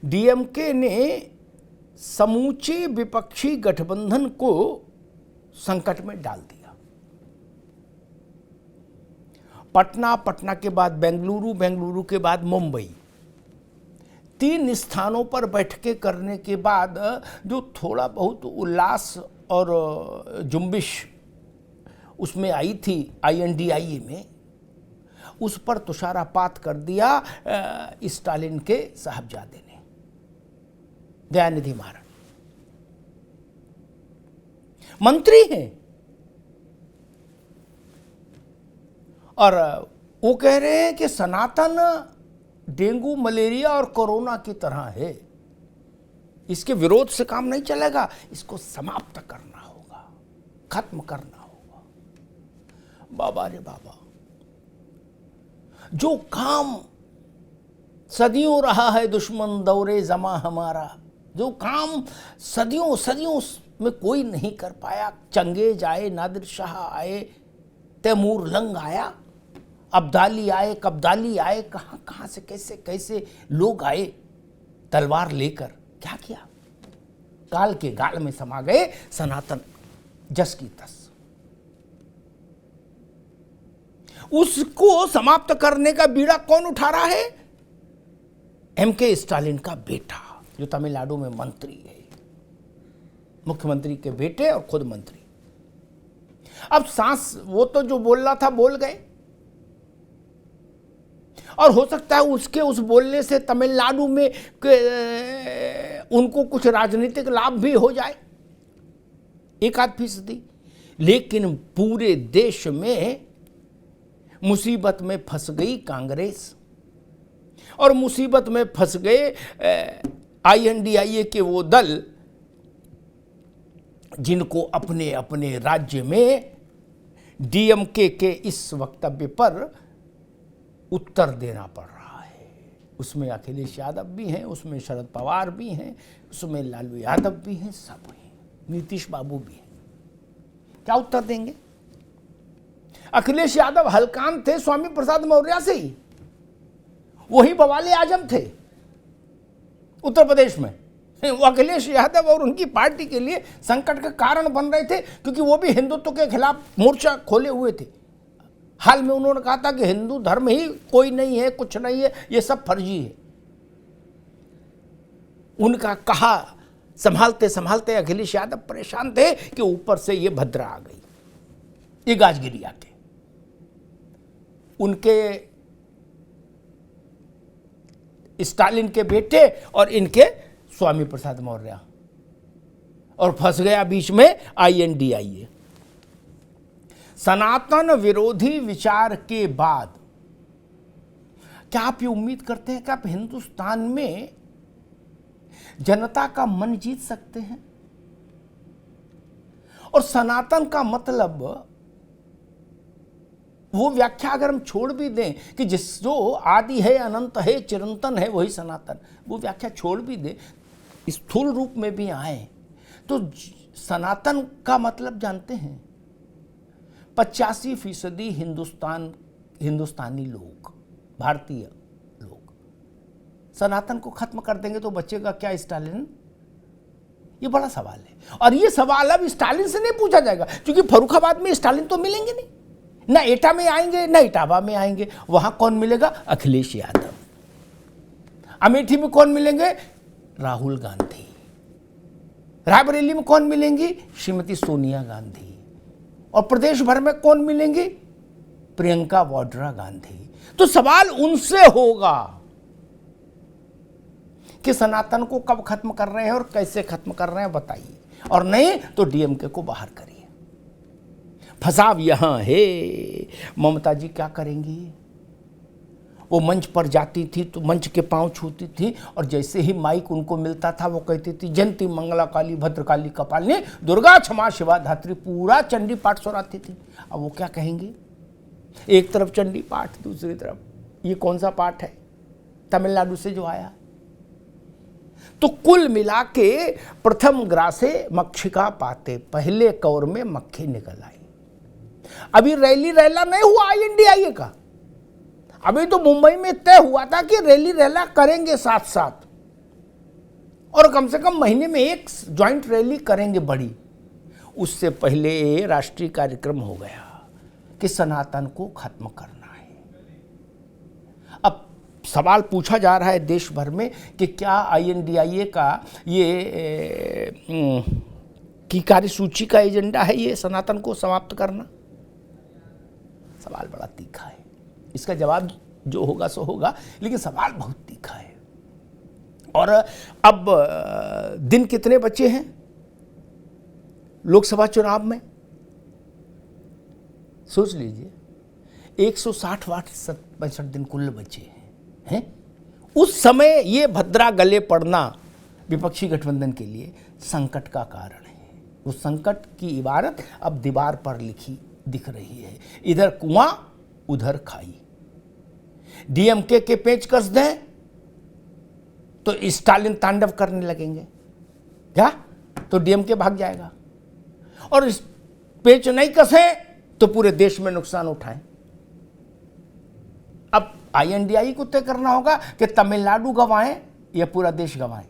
DMK ने समूचे विपक्षी गठबंधन को संकट में डाल दिया। पटना, पटना के बाद बेंगलुरु, बेंगलुरु के बाद मुंबई, 3 स्थानों पर बैठकें करने के बाद जो थोड़ा बहुत उल्लास और जुम्बिश उसमें आई थी INDIA में, उस पर तुषारापात कर दिया स्टालिन के साहबजादे ने, दयानिधि महाराज। मंत्री हैं और वो कह रहे हैं कि सनातन डेंगू, मलेरिया और कोरोना की तरह है, इसके विरोध से काम नहीं चलेगा, इसको समाप्त करना होगा, खत्म करना होगा। बाबा रे बाबा, जो काम सदियों रहा है दुश्मन दौरे जमा हमारा, जो काम सदियों सदियों में कोई नहीं कर पाया, चंगेज आए, नादिर शाह आए, तैमूर लंग आया, अब्दाली आए, कब्दाली आए, कहाँ कहाँ से कैसे कैसे लोग आए तलवार लेकर, क्या किया? काल के गाल में समा गए सनातन जस की तस। उसको समाप्त करने का बीड़ा कौन उठा रहा है? MK स्टालिन का बेटा, जो तमिलनाडु में मंत्री है, मुख्यमंत्री के बेटे और खुद मंत्री। अब सांस, वो तो जो बोल रहा था बोल गए, और हो सकता है उसके उस बोलने से तमिलनाडु में उनको कुछ राजनीतिक लाभ भी हो जाए, 1-8%। लेकिन पूरे देश में मुसीबत में फंस गई कांग्रेस, और मुसीबत में फंस गए INDIA के वो दल जिनको अपने अपने राज्य में DMK के इस वक्तव्य पर उत्तर देना पड़ रहा है। उसमें अखिलेश यादव भी हैं, उसमें शरद पवार भी हैं, उसमें लालू यादव भी हैं, सब हैं, नीतीश बाबू भी हैं। क्या उत्तर देंगे? अखिलेश यादव हलकान थे स्वामी प्रसाद मौर्य से ही, वही बवाले आजम थे उत्तर प्रदेश में। वो अखिलेश यादव और उनकी पार्टी के लिए संकट का कारण बन रहे थे, क्योंकि वो भी हिंदुत्व के खिलाफ मोर्चा खोले हुए थे। हाल में उन्होंने कहा था कि हिंदू धर्म ही कोई नहीं है, कुछ नहीं है, ये सब फर्जी है। उनका कहा संभालते संभालते अखिलेश यादव परेशान थे कि ऊपर से ये भद्रा आ गई, ये गाजगिरी आके। उनके स्टालिन के बेटे और इनके स्वामी प्रसाद मौर्य, और फंस गया बीच में INDIA। सनातन विरोधी विचार के बाद क्या आप ये उम्मीद करते हैं कि आप हिंदुस्तान में जनता का मन जीत सकते हैं? और सनातन का मतलब, वो व्याख्या अगर हम छोड़ भी दें कि जो आदि है, अनंत है, चिरंतन है, वही सनातन, वो व्याख्या छोड़ भी दें, स्थूल रूप में भी आए, तो सनातन का मतलब जानते हैं? 85% हिंदुस्तानी लोग, भारतीय लोग सनातन को खत्म कर देंगे तो बचेगा क्या स्टालिन? ये बड़ा सवाल है, और ये सवाल अब स्टालिन से नहीं पूछा जाएगा, क्योंकि फर्रुखाबाद में स्टालिन तो मिलेंगे नहीं, ना एटा में आएंगे ना इटावा में आएंगे। वहां कौन मिलेगा? अखिलेश यादव। अमेठी में कौन मिलेंगे? राहुल गांधी। रायबरेली में कौन मिलेंगी? श्रीमती सोनिया गांधी। और प्रदेश भर में कौन मिलेंगी? प्रियंका वाड्रा गांधी। तो सवाल उनसे होगा कि सनातन को कब खत्म कर रहे हैं और कैसे खत्म कर रहे हैं, बताइए, और नहीं तो DMK को बाहर करिए। फसाव यहां है। ममता जी क्या करेंगी? वो मंच पर जाती थी तो मंच के पांव छूती थी, और जैसे ही माइक उनको मिलता था वो कहती थी, जयंती मंगला काली भद्रकाली कपालिनी दुर्गा क्षमा शिवा धात्री, पूरा चंडी पाठ सुनाती थी। अब वो क्या कहेंगी? एक तरफ चंडी पाठ, दूसरी तरफ ये कौन सा पाठ है तमिलनाडु से जो आया? तो कुल मिला के प्रथम ग्रासे मक्षिका पाते, पहले कौर में मक्खी निकल आई। अभी रैली रैला नहीं हुआ INDIA का, अभी तो मुंबई में तय हुआ था कि रैली रैला करेंगे साथ साथ, और कम से कम महीने में एक ज्वाइंट रैली करेंगे बड़ी। उससे पहले राष्ट्रीय कार्यक्रम हो गया कि सनातन को खत्म करना है। अब सवाल पूछा जा रहा है देश भर में कि क्या INDIA का ये की कार्यसूची का एजेंडा है ये सनातन को समाप्त करना। सवाल बड़ा तीखा है, इसका जवाब जो होगा सो होगा, लेकिन सवाल बहुत तीखा है। और अब दिन कितने बचे हैं लोकसभा चुनाव में? सोच लीजिए, 160-65 दिन कुल बचे हैं। उस समय ये भद्रा गले पड़ना विपक्षी गठबंधन के लिए संकट का कारण है। उस संकट की इबारत अब दीवार पर लिखी दिख रही है, इधर कुआं उधर खाई। DMK के पेचकस दें तो स्टालिन तांडव करने लगेंगे क्या, तो DMK भाग जाएगा, और इस पेच नहीं कसे तो पूरे देश में नुकसान उठाएं। अब INDIA को तय करना होगा कि तमिलनाडु गंवाएं या पूरा देश गंवाएं।